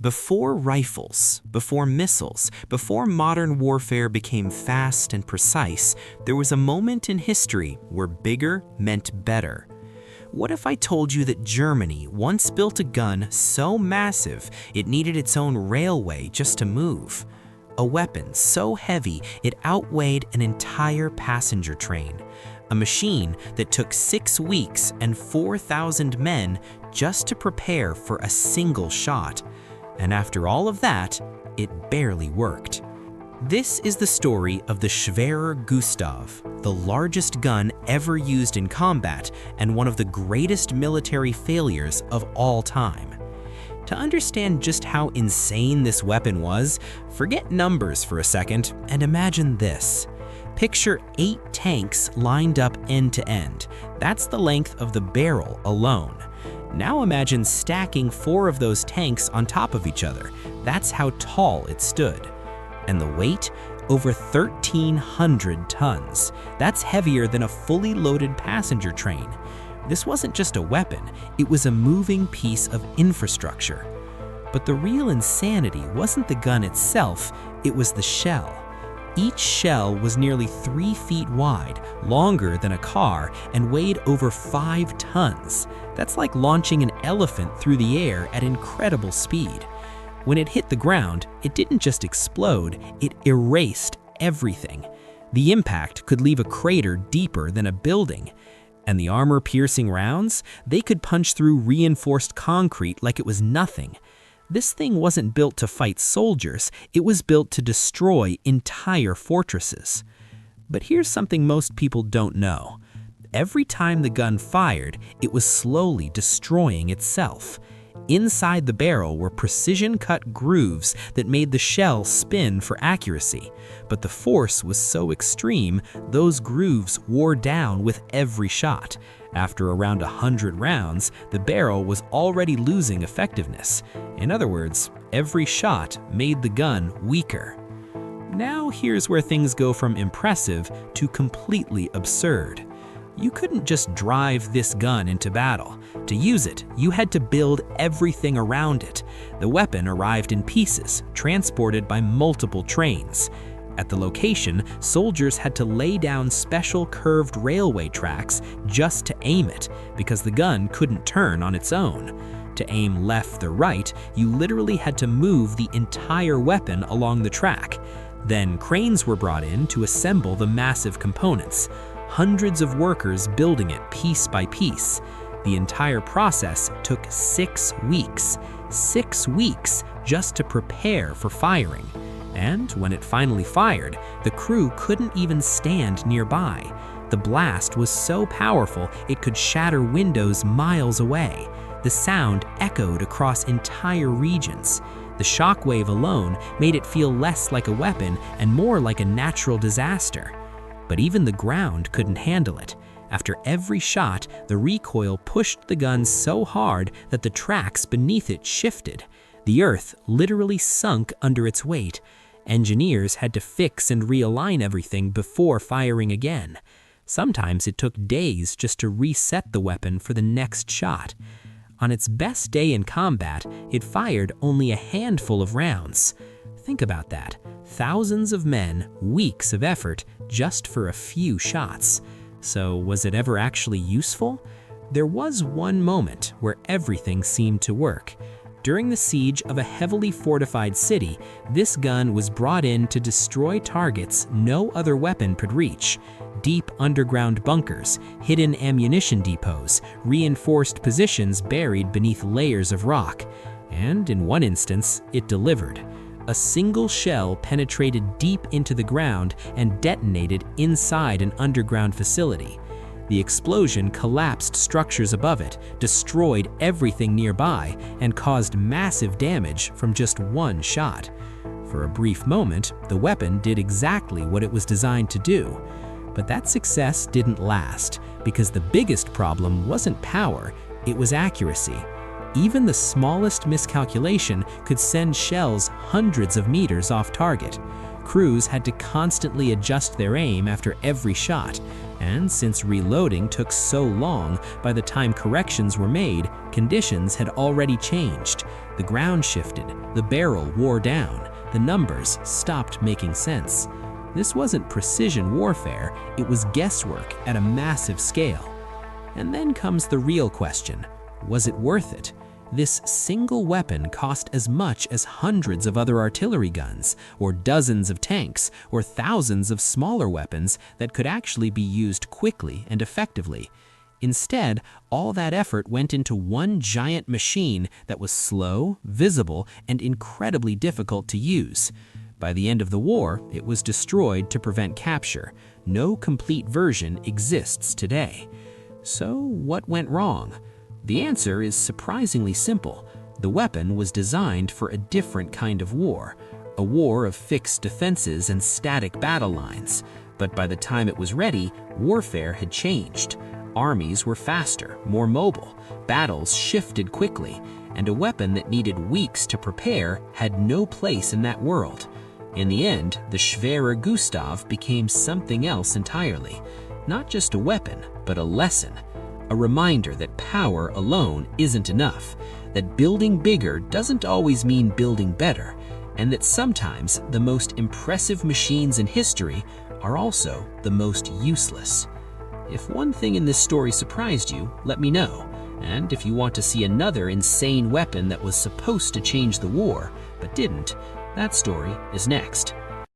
Before rifles, before missiles, before modern warfare became fast and precise, there was a moment in history where bigger meant better. What if I told you that Germany once built a gun so massive it needed its own railway just to move? A weapon so heavy it outweighed an entire passenger train. A machine that took 6 weeks and 4,000 men just to prepare for a single shot. And after all of that, it barely worked. This is the story of the Schwerer Gustav, the largest gun ever used in combat and one of the greatest military failures of all time. To understand just how insane this weapon was, forget numbers for a second and imagine this. Picture 8 tanks lined up end to end. That's the length of the barrel alone. Now imagine stacking 4 of those tanks on top of each other. That's how tall it stood. And the weight? Over 1,300 tons. That's heavier than a fully loaded passenger train. This wasn't just a weapon, it was a moving piece of infrastructure. But the real insanity wasn't the gun itself, it was the shell. Each shell was nearly 3 feet wide, longer than a car, and weighed over 5 tons. That's like launching an elephant through the air at incredible speed. When it hit the ground, it didn't just explode, it erased everything. The impact could leave a crater deeper than a building. And the armor-piercing rounds? They could punch through reinforced concrete like it was nothing. This thing wasn't built to fight soldiers, it was built to destroy entire fortresses. But here's something most people don't know. Every time the gun fired, it was slowly destroying itself. Inside the barrel were precision-cut grooves that made the shell spin for accuracy. But the force was so extreme, those grooves wore down with every shot. After around 100 rounds, the barrel was already losing effectiveness. In other words, every shot made the gun weaker. Now here's where things go from impressive to completely absurd. You couldn't just drive this gun into battle. To use it, you had to build everything around it. The weapon arrived in pieces, transported by multiple trains. At the location, soldiers had to lay down special curved railway tracks just to aim it, because the gun couldn't turn on its own. To aim left or right, you literally had to move the entire weapon along the track. Then cranes were brought in to assemble the massive components. Hundreds of workers building it piece by piece. The entire process took 6 weeks. 6 weeks just to prepare for firing. And when it finally fired, the crew couldn't even stand nearby. The blast was so powerful it could shatter windows miles away. The sound echoed across entire regions. The shockwave alone made it feel less like a weapon and more like a natural disaster. But even the ground couldn't handle it. After every shot, the recoil pushed the gun so hard that the tracks beneath it shifted. The earth literally sunk under its weight. Engineers had to fix and realign everything before firing again. Sometimes it took days just to reset the weapon for the next shot. On its best day in combat, it fired only a handful of rounds. Think about that. Thousands of men, weeks of effort, just for a few shots. So was it ever actually useful? There was one moment where everything seemed to work. During the siege of a heavily fortified city, this gun was brought in to destroy targets no other weapon could reach. Deep underground bunkers, hidden ammunition depots, reinforced positions buried beneath layers of rock. And in one instance, it delivered. A single shell penetrated deep into the ground and detonated inside an underground facility. The explosion collapsed structures above it, destroyed everything nearby, and caused massive damage from just one shot. For a brief moment, the weapon did exactly what it was designed to do. But that success didn't last, because the biggest problem wasn't power, it was accuracy. Even the smallest miscalculation could send shells hundreds of meters off target. Crews had to constantly adjust their aim after every shot. And since reloading took so long, by the time corrections were made, conditions had already changed. The ground shifted, the barrel wore down, the numbers stopped making sense. This wasn't precision warfare, it was guesswork at a massive scale. And then comes the real question: was it worth it? This single weapon cost as much as hundreds of other artillery guns, or dozens of tanks, or thousands of smaller weapons that could actually be used quickly and effectively. Instead, all that effort went into one giant machine that was slow, visible, and incredibly difficult to use. By the end of the war, it was destroyed to prevent capture. No complete version exists today. So, what went wrong? The answer is surprisingly simple. The weapon was designed for a different kind of war, a war of fixed defenses and static battle lines. But by the time it was ready, warfare had changed. Armies were faster, more mobile, battles shifted quickly, and a weapon that needed weeks to prepare had no place in that world. In the end, the Schwerer Gustav became something else entirely. Not just a weapon, but a lesson. A reminder that power alone isn't enough, that building bigger doesn't always mean building better, and that sometimes the most impressive machines in history are also the most useless. If one thing in this story surprised you, let me know. And if you want to see another insane weapon that was supposed to change the war, but didn't, that story is next.